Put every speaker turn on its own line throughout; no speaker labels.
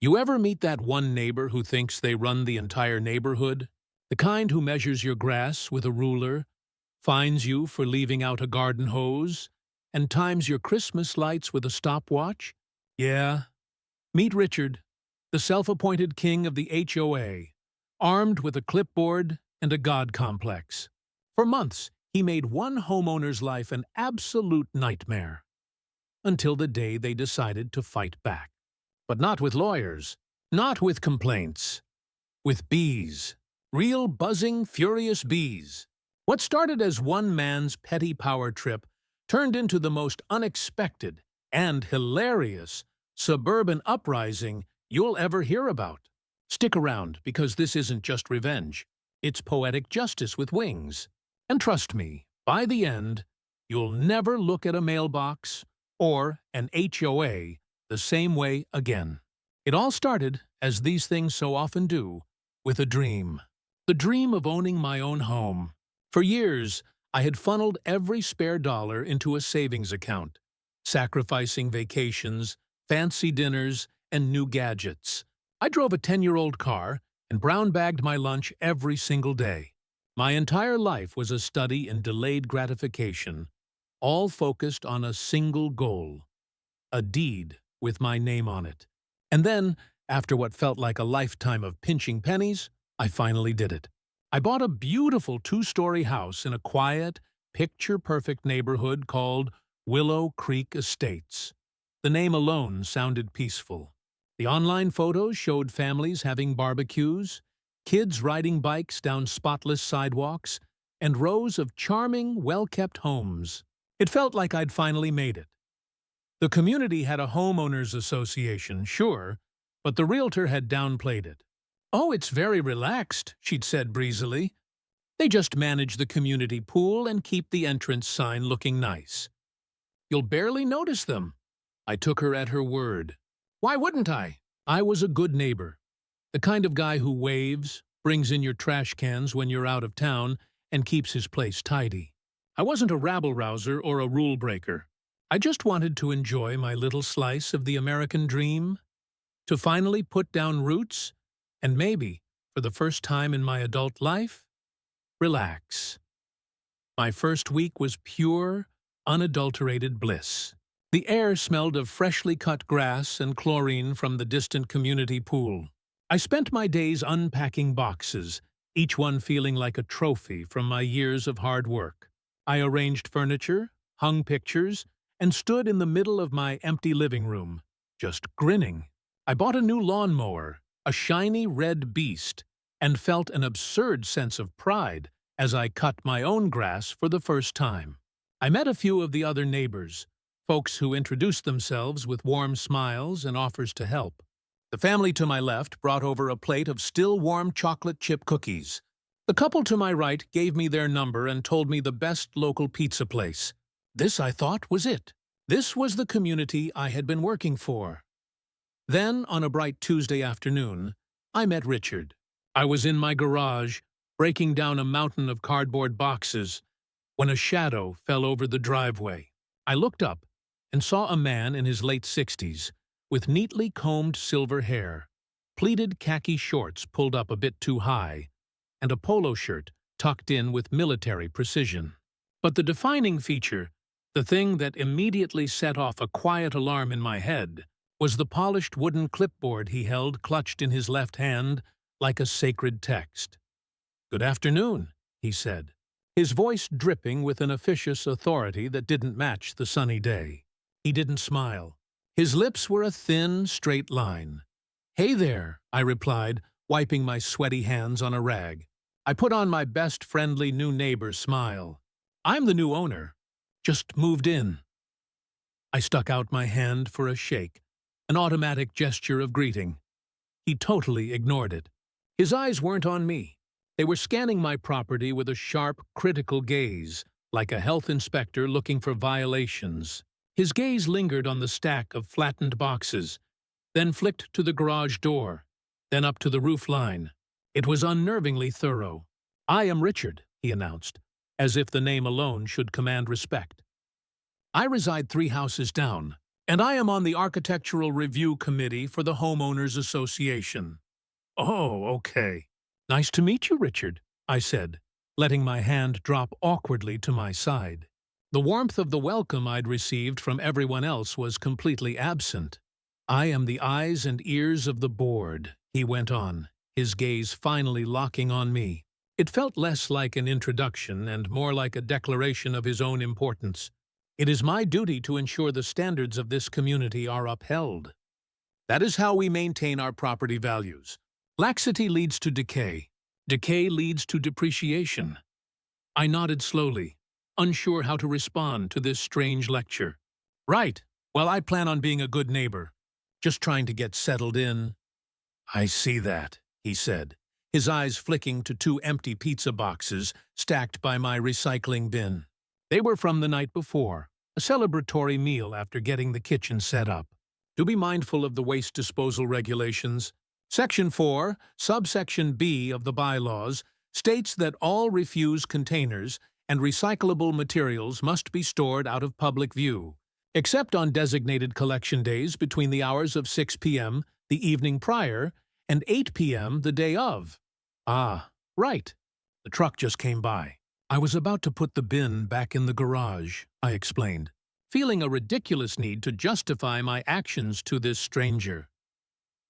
You ever meet that one neighbor who thinks they run the entire neighborhood? The kind who measures your grass with a ruler, fines you for leaving out a garden hose, and times your Christmas lights with a stopwatch? Yeah. Meet Richard, the self-appointed king of the HOA, armed with a clipboard and a god complex. For months, he made one homeowner's life an absolute nightmare, until the day they decided to fight back. But not with lawyers, not with complaints, with bees. Real buzzing, furious bees. What started as one man's petty power trip turned into the most unexpected and hilarious suburban uprising you'll ever hear about. Stick around, because this isn't just revenge. It's poetic justice with wings. And trust me, by the end, you'll never look at a mailbox or an HOA the same way again. It all started, as these things so often do, with a dream. The dream of owning my own home. For years, I had funneled every spare dollar into a savings account, sacrificing vacations, fancy dinners, and new gadgets. I drove a 10-year-old car and brown-bagged my lunch every single day. My entire life was a study in delayed gratification, all focused on a single goal: a deed with my name on it. And then, after what felt like a lifetime of pinching pennies, I finally did it. I bought a beautiful 2-story house in a quiet, picture-perfect neighborhood called Willow Creek Estates. The name alone sounded peaceful. The online photos showed families having barbecues, kids riding bikes down spotless sidewalks, and rows of charming, well-kept homes. It felt like I'd finally made it. The community had a homeowners association, sure, but the realtor had downplayed it. "Oh, it's very relaxed," she'd said breezily. "They just manage the community pool and keep the entrance sign looking nice. You'll barely notice them." I took her at her word. Why wouldn't I? I was a good neighbor. The kind of guy who waves, brings in your trash cans when you're out of town, and keeps his place tidy. I wasn't a rabble-rouser or a rule-breaker. I just wanted to enjoy my little slice of the American dream, to finally put down roots, and maybe, for the first time in my adult life, relax. My first week was pure, unadulterated bliss. The air smelled of freshly cut grass and chlorine from the distant community pool. I spent my days unpacking boxes, each one feeling like a trophy from my years of hard work. I arranged furniture, hung pictures, and stood in the middle of my empty living room, just grinning. I bought a new lawnmower, a shiny red beast, and felt an absurd sense of pride as I cut my own grass for the first time. I met a few of the other neighbors, folks who introduced themselves with warm smiles and offers to help. The family to my left brought over a plate of still-warm chocolate chip cookies. The couple to my right gave me their number and told me the best local pizza place. This, I thought, was it. This was the community I had been working for. Then, on a bright Tuesday afternoon, I met Richard. I was in my garage, breaking down a mountain of cardboard boxes, when a shadow fell over the driveway. I looked up and saw a man in his late 60s, with neatly combed silver hair, pleated khaki shorts pulled up a bit too high, and a polo shirt tucked in with military precision. But the defining feature, the thing that immediately set off a quiet alarm in my head, was the polished wooden clipboard he held clutched in his left hand like a sacred text. "Good afternoon," he said, his voice dripping with an officious authority that didn't match the sunny day. He didn't smile. His lips were a thin, straight line. "Hey there," I replied, wiping my sweaty hands on a rag. I put on my best friendly new neighbor smile. "I'm the new owner. Just moved in." I stuck out my hand for a shake, an automatic gesture of greeting. He totally ignored it. His eyes weren't on me. They were scanning my property with a sharp, critical gaze, like a health inspector looking for violations. His gaze lingered on the stack of flattened boxes, then flicked to the garage door, then up to the roof line. It was unnervingly thorough. "I am Richard," he announced, as if the name alone should command respect. "I reside 3 houses down. And I am on the Architectural Review Committee for the Homeowners Association. Oh, okay. Nice to meet you, Richard, I said, letting my hand drop awkwardly to my side. The warmth of the welcome I'd received from everyone else was completely absent. I am the eyes and ears of the board, he went on, his gaze finally locking on me. It felt less like an introduction and more like a declaration of his own importance. It is my duty to ensure the standards of this community are upheld. That is how we maintain our property values. Laxity leads to decay. Decay leads to depreciation. I nodded slowly, unsure how to respond to this strange lecture. Right. Well, I plan on being a good neighbor. Just trying to get settled in. I see that, he said, his eyes flicking to two empty pizza boxes stacked by my recycling bin. They were from the night before, a celebratory meal after getting the kitchen set up. Do be mindful of the waste disposal regulations. Section 4, subsection B of the bylaws states that all refuse containers and recyclable materials must be stored out of public view, except on designated collection days between the hours of 6 p.m. the evening prior and 8 p.m. the day of. Ah, right. The truck just came by. I was about to put the bin back in the garage, I explained, feeling a ridiculous need to justify my actions to this stranger.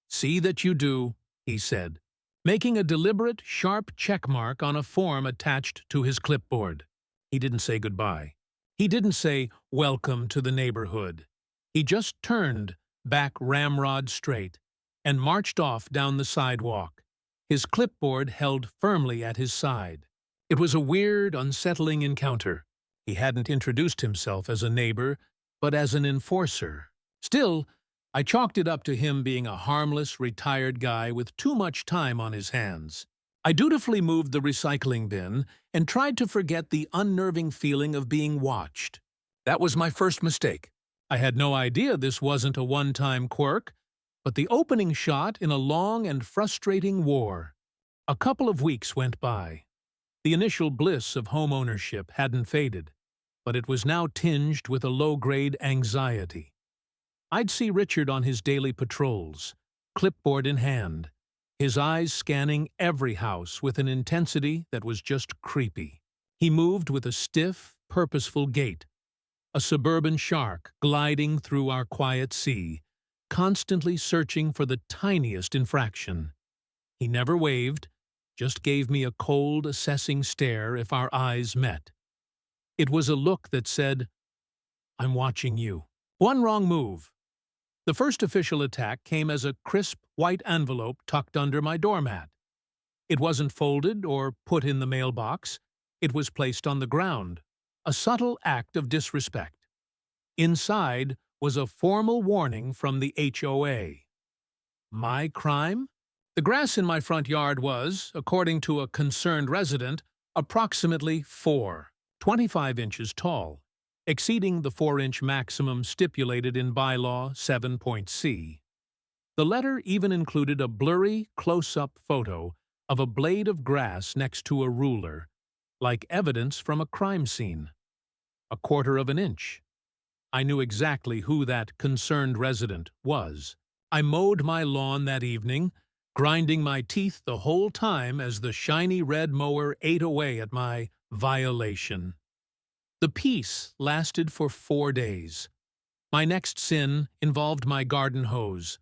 See that you do, he said, making a deliberate, sharp check mark on a form attached to his clipboard. He didn't say goodbye. He didn't say, welcome to the neighborhood. He just turned, back ramrod straight, and marched off down the sidewalk, his clipboard held firmly at his side. It was a weird, unsettling encounter. He hadn't introduced himself as a neighbor, but as an enforcer. Still, I chalked it up to him being a harmless, retired guy with too much time on his hands. I dutifully moved the recycling bin and tried to forget the unnerving feeling of being watched. That was my first mistake. I had no idea this wasn't a one-time quirk, but the opening shot in a long and frustrating war. A couple of weeks went by. The initial bliss of homeownership hadn't faded, but it was now tinged with a low-grade anxiety. I'd see Richard on his daily patrols, clipboard in hand, his eyes scanning every house with an intensity that was just creepy. He moved with a stiff, purposeful gait, a suburban shark gliding through our quiet sea, constantly searching for the tiniest infraction. He never waved, just gave me a cold, assessing stare if our eyes met. It was a look that said, I'm watching you. One wrong move. The first official attack came as a crisp white envelope tucked under my doormat. It wasn't folded or put in the mailbox. It was placed on the ground, a subtle act of disrespect. Inside was a formal warning from the HOA. My crime? The grass in my front yard was, according to a concerned resident, approximately 25 inches tall, exceeding the 4-inch maximum stipulated in Bylaw 7.c. The letter even included a blurry, close-up photo of a blade of grass next to a ruler, like evidence from a crime scene. 1/4 of an inch. I knew exactly who that concerned resident was. I mowed my lawn that evening, grinding my teeth the whole time as the shiny red mower ate away at my violation. The peace lasted for 4 days. My next sin involved my garden hose.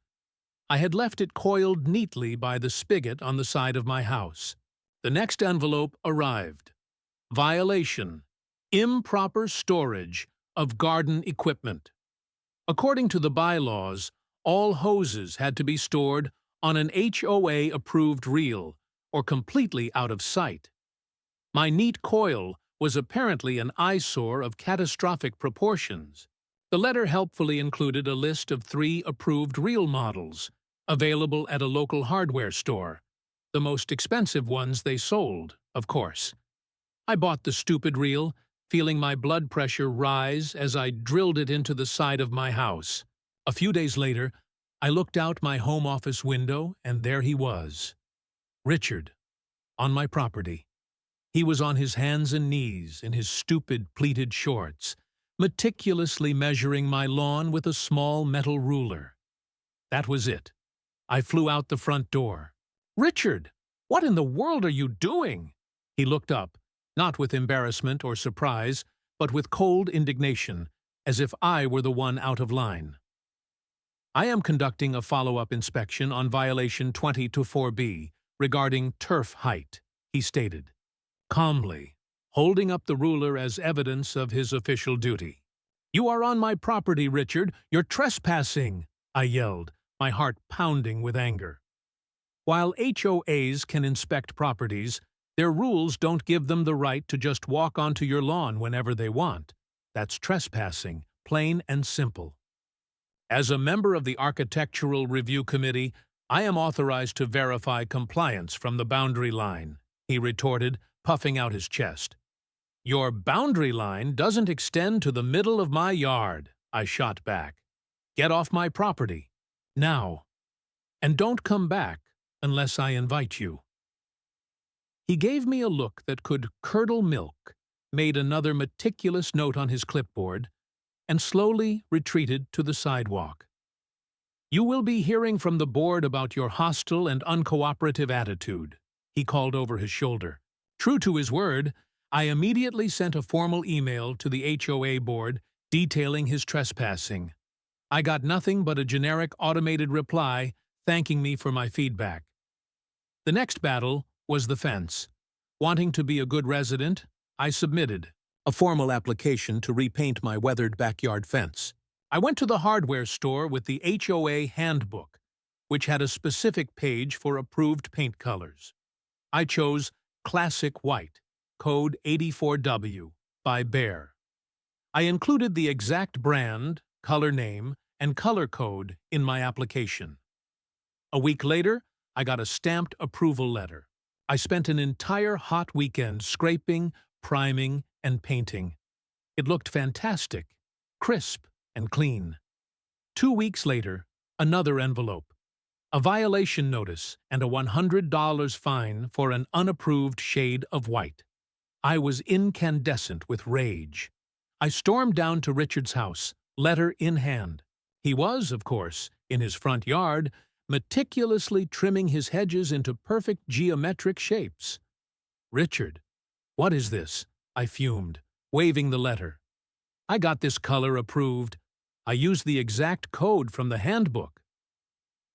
I had left it coiled neatly by the spigot on the side of my house. The next envelope arrived. Violation. Improper storage of garden equipment. According to the bylaws, all hoses had to be stored on an HOA-approved reel or completely out of sight. My neat coil was apparently an eyesore of catastrophic proportions. The letter helpfully included a list of 3 approved reel models, available at a local hardware store, the most expensive ones they sold, of course. I bought the stupid reel, feeling my blood pressure rise as I drilled it into the side of my house. A few days later, I looked out my home office window, and there he was. Richard, on my property. He was on his hands and knees in his stupid pleated shorts, meticulously measuring my lawn with a small metal ruler. That was it. I flew out the front door. "Richard, what in the world are you doing?" He looked up, not with embarrassment or surprise, but with cold indignation, as if I were the one out of line. "I am conducting a follow-up inspection on violation 20-4B regarding turf height," he stated, calmly, holding up the ruler as evidence of his official duty. "You are on my property, Richard. You're trespassing," I yelled, my heart pounding with anger. While HOAs can inspect properties, their rules don't give them the right to just walk onto your lawn whenever they want. That's trespassing, plain and simple. "As a member of the Architectural Review Committee, I am authorized to verify compliance from the boundary line," he retorted, puffing out his chest. "Your boundary line doesn't extend to the middle of my yard," I shot back. "Get off my property. Now. And don't come back unless I invite you." He gave me a look that could curdle milk, made another meticulous note on his clipboard, and slowly retreated to the sidewalk. "You will be hearing from the board about your hostile and uncooperative attitude," he called over his shoulder. True to his word, I immediately sent a formal email to the HOA board detailing his trespassing. I got nothing but a generic automated reply thanking me for my feedback. The next battle was the fence. Wanting to be a good resident, I submitted a formal application to repaint my weathered backyard fence. I went to the hardware store with the HOA handbook, which had a specific page for approved paint colors. I chose Classic White, code 84W, by Behr. I included the exact brand, color name, and color code in my application. A week later, I got a stamped approval letter. I spent an entire hot weekend scraping, priming, and painting. It looked fantastic, crisp, and clean. 2 weeks later, another envelope. A violation notice and a $100 fine for an unapproved shade of white. I was incandescent with rage. I stormed down to Richard's house, letter in hand. He was, of course, in his front yard, meticulously trimming his hedges into perfect geometric shapes. "Richard, what is this?" I fumed, waving the letter. "I got this color approved. I used the exact code from the handbook."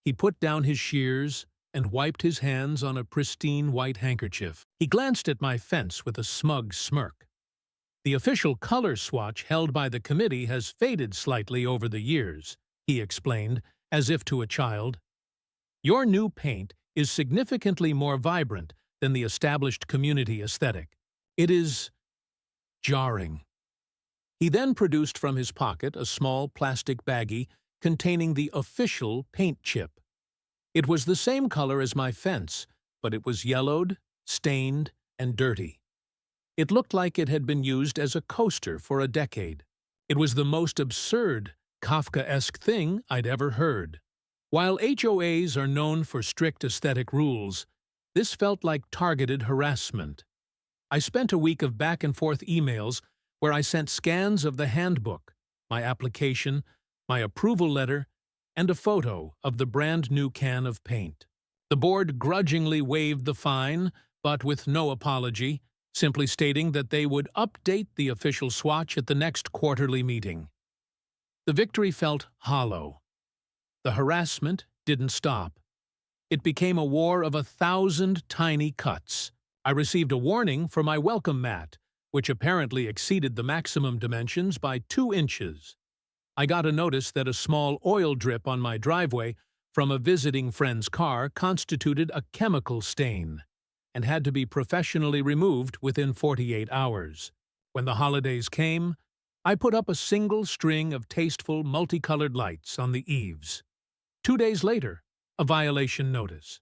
He put down his shears and wiped his hands on a pristine white handkerchief. He glanced at my fence with a smug smirk. "The official color swatch held by the committee has faded slightly over the years," he explained, as if to a child. "Your new paint is significantly more vibrant than the established community aesthetic. It is jarring." He then produced from his pocket a small plastic baggie containing the official paint chip. It was the same color as my fence, but it was yellowed, stained, and dirty. It looked like it had been used as a coaster for a decade. It was the most absurd, Kafkaesque thing I'd ever heard. While HOAs are known for strict aesthetic rules, this felt like targeted harassment. I spent a week of back-and-forth emails where I sent scans of the handbook, my application, my approval letter, and a photo of the brand-new can of paint. The board grudgingly waived the fine, but with no apology, simply stating that they would update the official swatch at the next quarterly meeting. The victory felt hollow. The harassment didn't stop. It became a war of 1,000 tiny cuts. I received a warning for my welcome mat, which apparently exceeded the maximum dimensions by 2 inches. I got a notice that a small oil drip on my driveway from a visiting friend's car constituted a chemical stain and had to be professionally removed within 48 hours. When the holidays came, I put up a single string of tasteful multicolored lights on the eaves. 2 days later, a violation notice.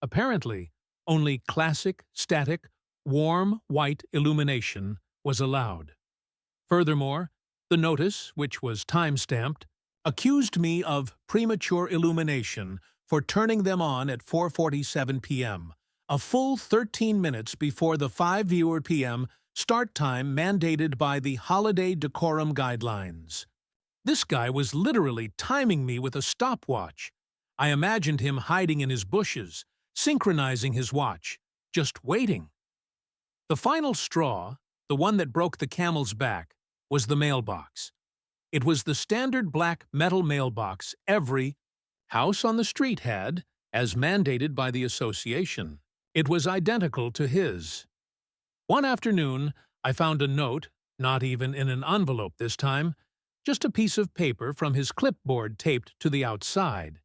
Apparently, only classic, static, warm white illumination was allowed. Furthermore, the notice, which was time-stamped, accused me of premature illumination for turning them on at 4:47 p.m., a full 13 minutes before the 5 p.m. Start time mandated by the holiday decorum guidelines. This guy was literally timing me with a stopwatch. I imagined him hiding in his bushes, synchronizing his watch, just waiting. The final straw, the one that broke the camel's back, was the mailbox. It was the standard black metal mailbox every house on the street had, as mandated by the association. It was identical to his. One afternoon, I found a note, not even in an envelope this time, just a piece of paper from his clipboard taped to the outside.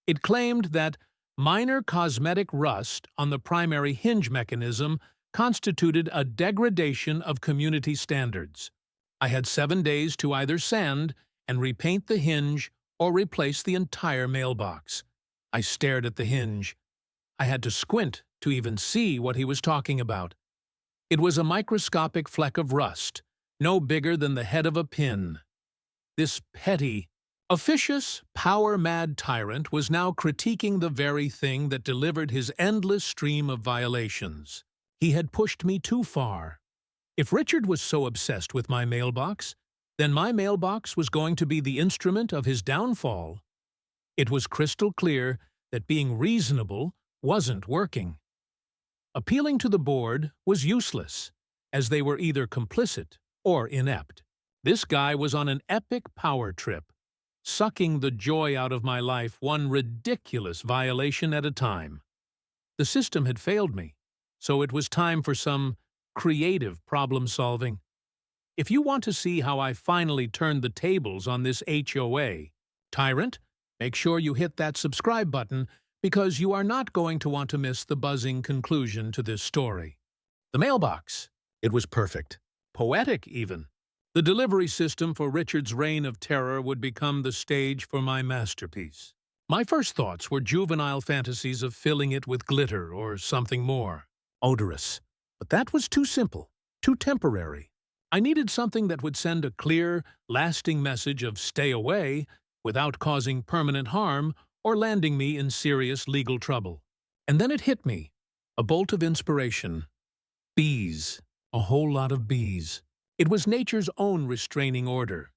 It claimed that minor cosmetic rust on the primary hinge mechanism constituted a degradation of community standards. I had 7 days to either sand and repaint the hinge or replace the entire mailbox. I stared at the hinge. I had to squint to even see what he was talking about. It was a microscopic fleck of rust, no bigger than the head of a pin. This petty, officious, power-mad tyrant was now critiquing the very thing that delivered his endless stream of violations. He had pushed me too far. If Richard was so obsessed with my mailbox, then my mailbox was going to be the instrument of his downfall. It was crystal clear that being reasonable wasn't working. Appealing to the board was useless, as they were either complicit or inept. This guy was on an epic power trip, sucking the joy out of my life one ridiculous violation at a time. The system had failed me, so it was time for some creative problem-solving. If you want to see how I finally turned the tables on this HOA tyrant, make sure you hit that subscribe button because you are not going to want to miss the buzzing conclusion to this story. The mailbox. It was perfect. Poetic, even. The delivery system for Richard's reign of terror would become the stage for my masterpiece. My first thoughts were juvenile fantasies of filling it with glitter or something more odorous. But that was too simple, too temporary. I needed something that would send a clear, lasting message of stay away without causing permanent harm or landing me in serious legal trouble. And then it hit me, a bolt of inspiration. Bees. A whole lot of bees. It was nature's own restraining order.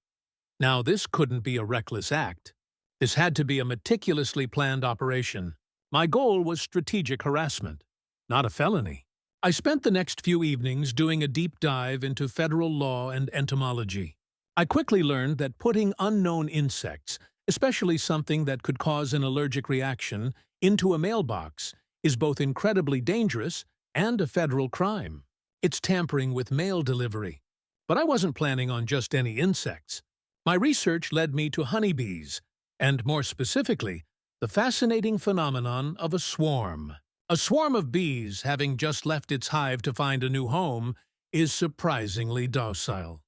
Now, this couldn't be a reckless act. This had to be a meticulously planned operation. My goal was strategic harassment, not a felony. I spent the next few evenings doing a deep dive into federal law and entomology. I quickly learned that putting unknown insects, especially something that could cause an allergic reaction, into a mailbox is both incredibly dangerous and a federal crime. It's tampering with mail delivery. But I wasn't planning on just any insects. My research led me to honeybees, and more specifically, the fascinating phenomenon of a swarm. A swarm of bees, having just left its hive to find a new home, is surprisingly docile.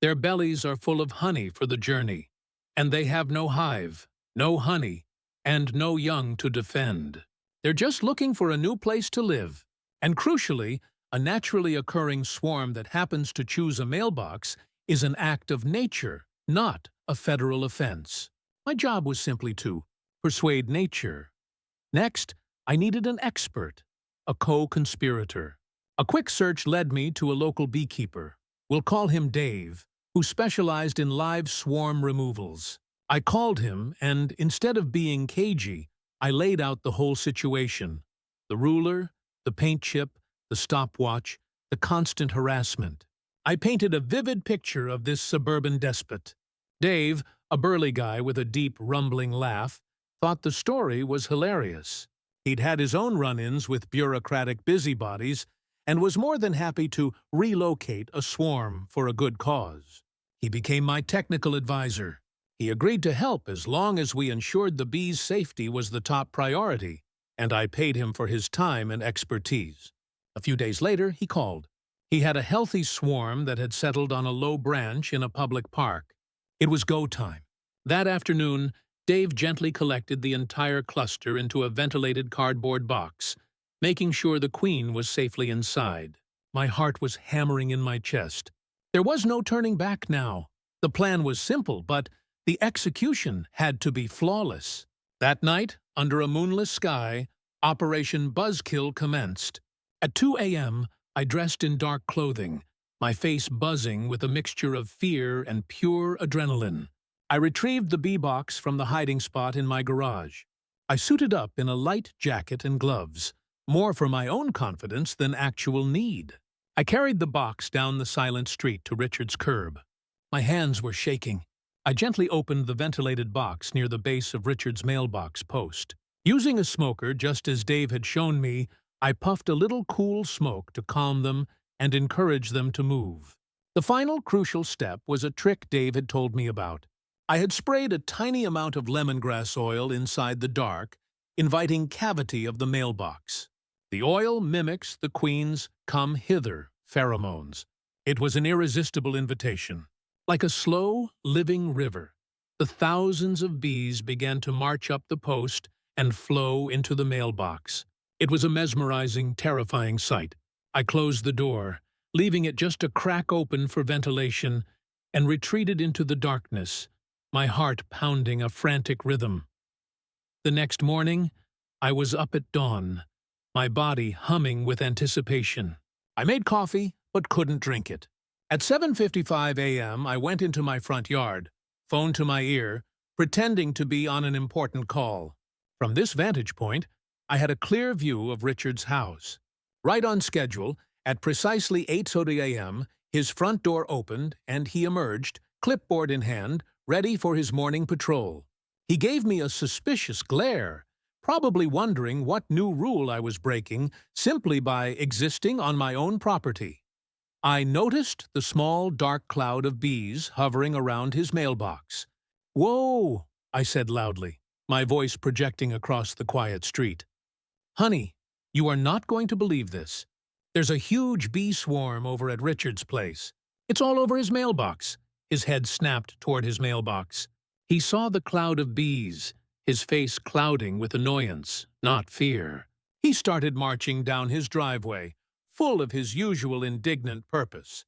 Their bellies are full of honey for the journey, and they have no hive, no honey, and no young to defend. They're just looking for a new place to live. And crucially, a naturally occurring swarm that happens to choose a mailbox is an act of nature, not a federal offense. My job was simply to persuade nature. Next, I needed an expert, a co-conspirator. A quick search led me to a local beekeeper, we'll call him Dave, who specialized in live swarm removals. I called him, and instead of being cagey, I laid out the whole situation. The ruler, the paint chip, the stopwatch, the constant harassment. I painted a vivid picture of this suburban despot. Dave, a burly guy with a deep, rumbling laugh, thought the story was hilarious. He'd had his own run-ins with bureaucratic busybodies and was more than happy to relocate a swarm for a good cause. He became my technical advisor. He agreed to help as long as we ensured the bees' safety was the top priority, and I paid him for his time and expertise. A few days later, he called. He had a healthy swarm that had settled on a low branch in a public park. It was go time. That afternoon, Dave gently collected the entire cluster into a ventilated cardboard box, making sure the queen was safely inside. My heart was hammering in my chest. There was no turning back now. The plan was simple, but the execution had to be flawless. That night, under a moonless sky, Operation Buzzkill commenced. At 2 a.m., I dressed in dark clothing, my face buzzing with a mixture of fear and pure adrenaline. I retrieved the bee box from the hiding spot in my garage. I suited up in a light jacket and gloves, more for my own confidence than actual need. I carried the box down the silent street to Richard's curb. My hands were shaking. I gently opened the ventilated box near the base of Richard's mailbox post. Using a smoker, just as Dave had shown me, I puffed a little cool smoke to calm them and encourage them to move. The final crucial step was a trick Dave had told me about. I had sprayed a tiny amount of lemongrass oil inside the dark, inviting cavity of the mailbox. The oil mimics the Queen's "come hither" pheromones. It was an irresistible invitation. Like a slow, living river, the thousands of bees began to march up the post and flow into the mailbox. It was a mesmerizing, terrifying sight. I closed the door, leaving it just a crack open for ventilation, and retreated into the darkness, my heart pounding a frantic rhythm. The next morning, I was up at dawn, my body humming with anticipation. I made coffee, but couldn't drink it. At 7:55 a.m., I went into my front yard, phone to my ear, pretending to be on an important call. From this vantage point, I had a clear view of Richard's house. Right on schedule, at precisely 8:30 a.m., his front door opened and he emerged, clipboard in hand, ready for his morning patrol. He gave me a suspicious glare, probably wondering what new rule I was breaking simply by existing on my own property. I noticed the small, dark cloud of bees hovering around his mailbox. "Whoa!" I said loudly, my voice projecting across the quiet street. "Honey, you are not going to believe this. There's a huge bee swarm over at Richard's place. It's all over his mailbox." His head snapped toward his mailbox. He saw the cloud of bees, his face clouding with annoyance, not fear. He started marching down his driveway, full of his usual indignant purpose.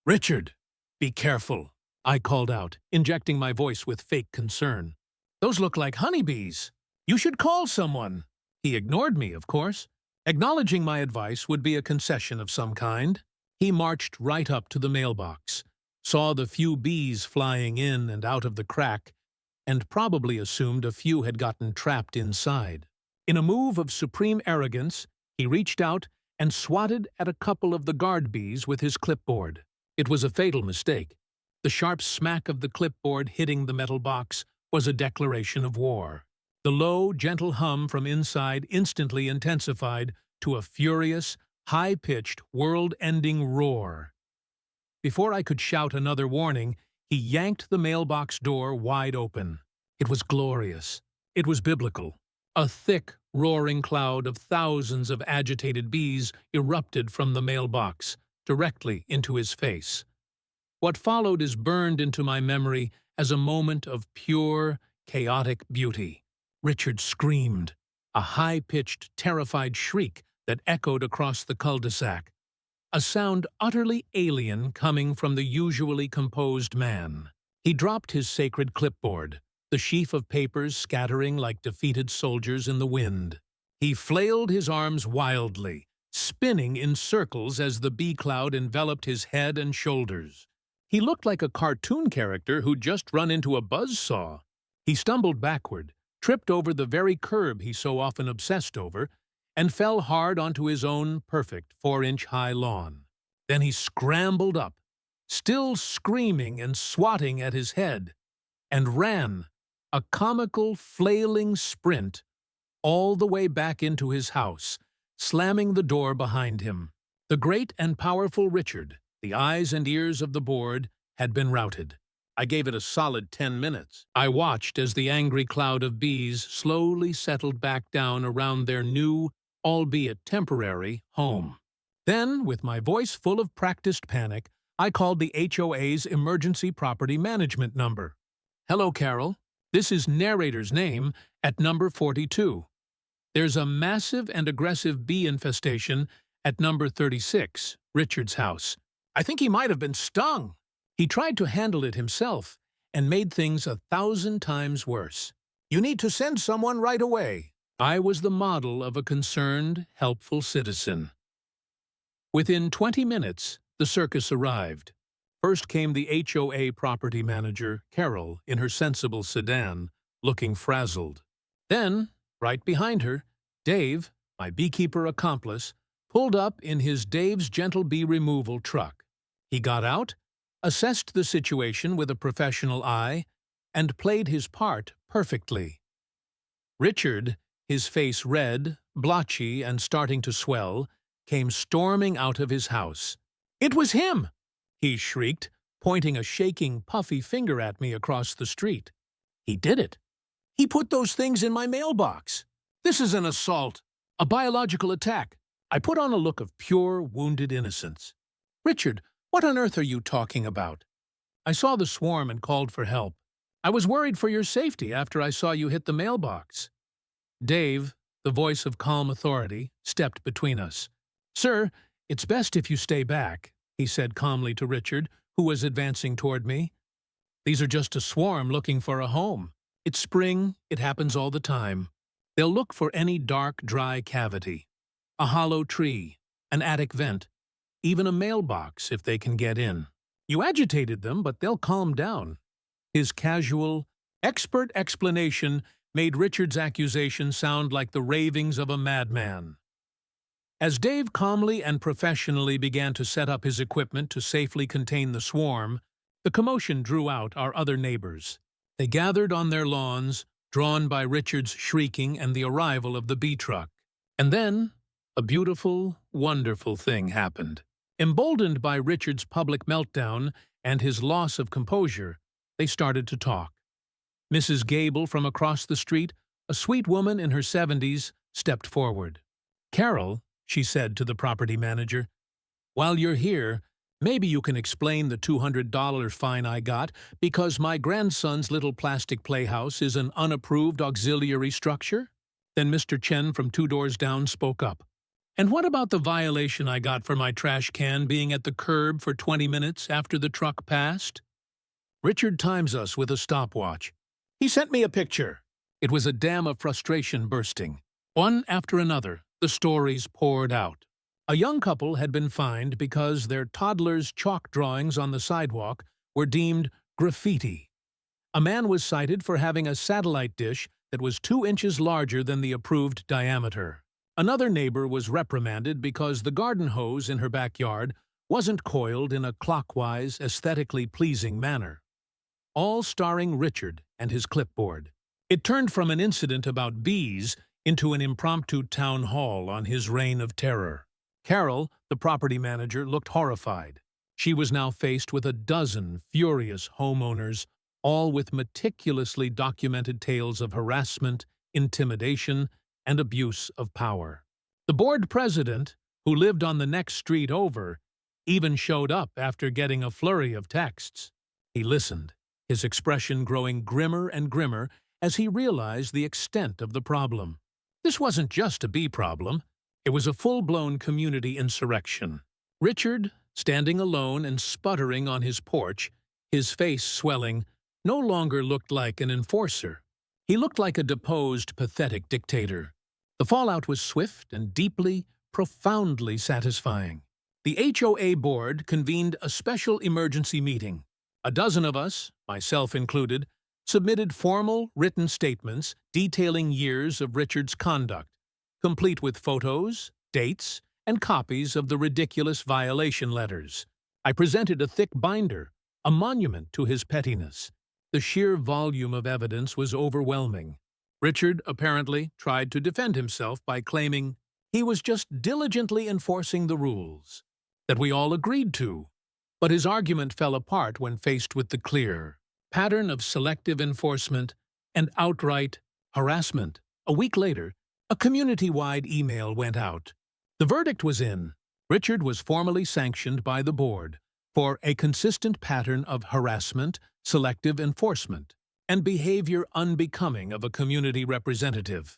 "Richard, be careful," I called out, injecting my voice with fake concern. "Those look like honeybees. You should call someone." He ignored me, of course. Acknowledging my advice would be a concession of some kind. He marched right up to the mailbox, saw the few bees flying in and out of the crack, and probably assumed a few had gotten trapped inside. In a move of supreme arrogance, he reached out and swatted at a couple of the guard bees with his clipboard. It was a fatal mistake. The sharp smack of the clipboard hitting the metal box was a declaration of war. The low, gentle hum from inside instantly intensified to a furious, high-pitched, world-ending roar. Before I could shout another warning, he yanked the mailbox door wide open. It was glorious. It was biblical. A thick, roaring cloud of thousands of agitated bees erupted from the mailbox, directly into his face. What followed is burned into my memory as a moment of pure, chaotic beauty. Richard screamed, a high-pitched, terrified shriek that echoed across the cul-de-sac, a sound utterly alien coming from the usually composed man. He dropped his sacred clipboard, the sheaf of papers scattering like defeated soldiers in the wind. He flailed his arms wildly, spinning in circles as the bee cloud enveloped his head and shoulders. He looked like a cartoon character who'd just run into a buzzsaw. He stumbled backward, tripped over the very curb he so often obsessed over, and fell hard onto his own perfect 4-inch-high lawn. Then he scrambled up, still screaming and swatting at his head, and ran, a comical, flailing sprint, all the way back into his house, slamming the door behind him. The great and powerful Richard, the eyes and ears of the board, had been routed. I gave it a solid 10 minutes. I watched as the angry cloud of bees slowly settled back down around their new, albeit temporary, home. Then, with my voice full of practiced panic, I called the HOA's emergency property management number. "Hello, Carol. This is narrator's name at number 42. There's a massive and aggressive bee infestation at number 36, Richard's house. I think he might have been stung. He tried to handle it himself and made things 1,000 times worse. You need to send someone right away." I was the model of a concerned, helpful citizen. Within 20 minutes, The circus arrived. First came the HOA property manager, Carol, in her sensible sedan, looking frazzled. Then, right behind her, Dave, my beekeeper accomplice, pulled up in his Dave's Gentle Bee Removal truck. He got out, assessed the situation with a professional eye, and played his part perfectly. Richard, his face red, blotchy, and starting to swell, came storming out of his house. "It was him!" he shrieked, pointing a shaking, puffy finger at me across the street. "He did it. He put those things in my mailbox. This is an assault, a biological attack." I put on a look of pure, wounded innocence. "Richard, what on earth are you talking about?" "I saw the swarm and called for help. I was worried for your safety after I saw you hit the mailbox." Dave, the voice of calm authority, stepped between us. "Sir, it's best if you stay back," he said calmly to Richard, who was advancing toward me. "These are just a swarm looking for a home. It's spring, it happens all the time. They'll look for any dark, dry cavity, a hollow tree, an attic vent, even a mailbox if they can get in. You agitated them, but they'll calm down." His casual, expert explanation made Richard's accusation sound like the ravings of a madman. As Dave calmly and professionally began to set up his equipment to safely contain the swarm, the commotion drew out our other neighbors. They gathered on their lawns, drawn by Richard's shrieking and the arrival of the bee truck. And then, a beautiful, wonderful thing happened. Emboldened by Richard's public meltdown and his loss of composure, they started to talk. Mrs. Gable from across the street, a sweet woman in her 70s, stepped forward. "Carol," she said to the property manager, "while you're here, maybe you can explain the $200 fine I got because my grandson's little plastic playhouse is an unapproved auxiliary structure?" Then Mr. Chen from 2 doors down spoke up. "And what about the violation I got for my trash can being at the curb for 20 minutes after the truck passed?" Richard times us with a stopwatch. "He sent me a picture." It was a dam of frustration bursting. One after another, the stories poured out. A young couple had been fined because their toddler's chalk drawings on the sidewalk were deemed graffiti. A man was cited for having a satellite dish that was 2 inches larger than the approved diameter. Another neighbor was reprimanded because the garden hose in her backyard wasn't coiled in a clockwise, aesthetically pleasing manner. All starring Richard and his clipboard. It turned from an incident about bees into an impromptu town hall on his reign of terror. Carol, the property manager, looked horrified. She was now faced with a dozen furious homeowners, all with meticulously documented tales of harassment, intimidation, and abuse of power. The board president, who lived on the next street over, even showed up after getting a flurry of texts. He listened, his expression growing grimmer and grimmer as he realized the extent of the problem. This wasn't just a bee problem. It was a full-blown community insurrection. Richard, standing alone and sputtering on his porch, his face swelling, no longer looked like an enforcer. He looked like a deposed, pathetic dictator. The fallout was swift and deeply, profoundly satisfying. The HOA board convened a special emergency meeting. A dozen of us, myself included, submitted formal, written statements detailing years of Richard's conduct, complete with photos, dates, and copies of the ridiculous violation letters. I presented a thick binder, a monument to his pettiness. The sheer volume of evidence was overwhelming. Richard, apparently, tried to defend himself by claiming he was just diligently enforcing the rules that we all agreed to. But his argument fell apart when faced with the clear pattern of selective enforcement and outright harassment. A week later, a community-wide email went out. The verdict was in. Richard was formally sanctioned by the board for a consistent pattern of harassment, selective enforcement, and behavior unbecoming of a community representative.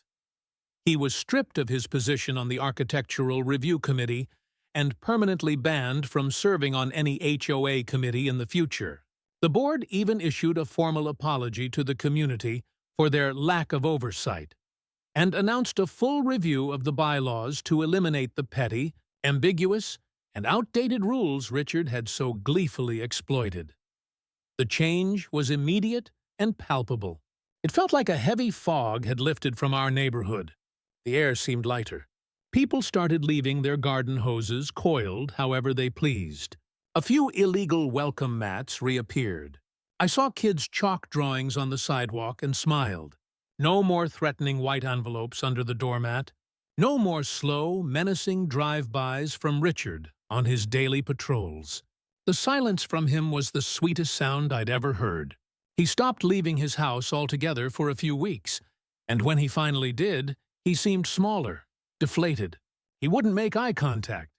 He was stripped of his position on the Architectural Review Committee and permanently banned from serving on any HOA committee in the future. The board even issued a formal apology to the community for their lack of oversight, and announced a full review of the bylaws to eliminate the petty, ambiguous, and outdated rules Richard had so gleefully exploited. The change was immediate and palpable. It felt like a heavy fog had lifted from our neighborhood. The air seemed lighter. People started leaving their garden hoses coiled however they pleased. A few illegal welcome mats reappeared. I saw kids' chalk drawings on the sidewalk and smiled. No more threatening white envelopes under the doormat. No more slow, menacing drive-bys from Richard on his daily patrols. The silence from him was the sweetest sound I'd ever heard. He stopped leaving his house altogether for a few weeks, and when he finally did, he seemed smaller, deflated. He wouldn't make eye contact.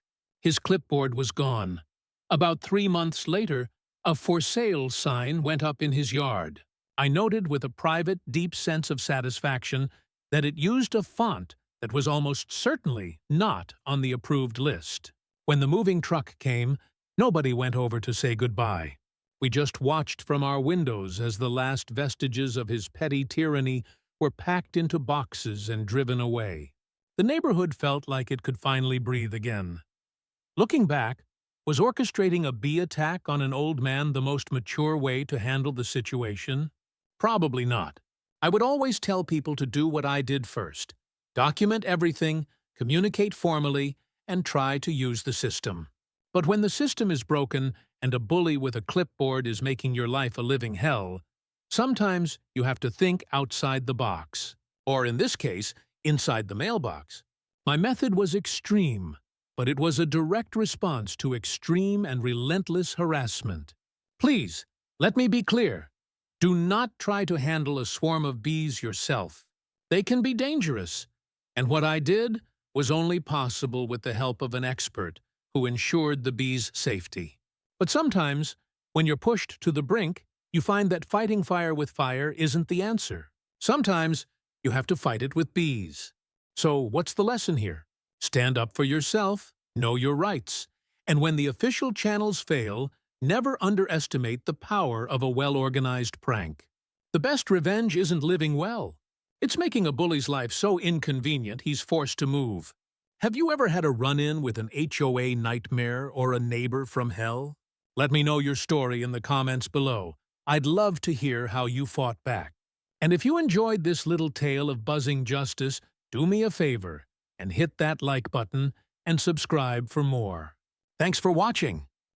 His clipboard was gone. About 3 months later, a for sale sign went up in his yard. I noted with a private, deep sense of satisfaction that it used a font that was almost certainly not on the approved list. When the moving truck came, nobody went over to say goodbye. We just watched from our windows as the last vestiges of his petty tyranny were packed into boxes and driven away. The neighborhood felt like it could finally breathe again. Looking back, was orchestrating a bee attack on an old man the most mature way to handle the situation? Probably not. I would always tell people to do what I did first. Document everything, communicate formally, and try to use the system. But when the system is broken and a bully with a clipboard is making your life a living hell, sometimes you have to think outside the box. Or in this case, inside the mailbox. My method was extreme, but it was a direct response to extreme and relentless harassment. Please, let me be clear. Do not try to handle a swarm of bees yourself. They can be dangerous, and what I did was only possible with the help of an expert who ensured the bees' safety. But sometimes, when you're pushed to the brink, you find that fighting fire with fire isn't the answer. Sometimes, you have to fight it with bees. So what's the lesson here? Stand up for yourself, know your rights, and when the official channels fail, never underestimate the power of a well-organized prank. The best revenge isn't living well. It's making a bully's life so inconvenient he's forced to move. Have you ever had a run-in with an HOA nightmare or a neighbor from hell? Let me know your story in the comments below. I'd love to hear how you fought back. And if you enjoyed this little tale of buzzing justice, do me a favor and hit that like button and subscribe for more. Thanks for watching.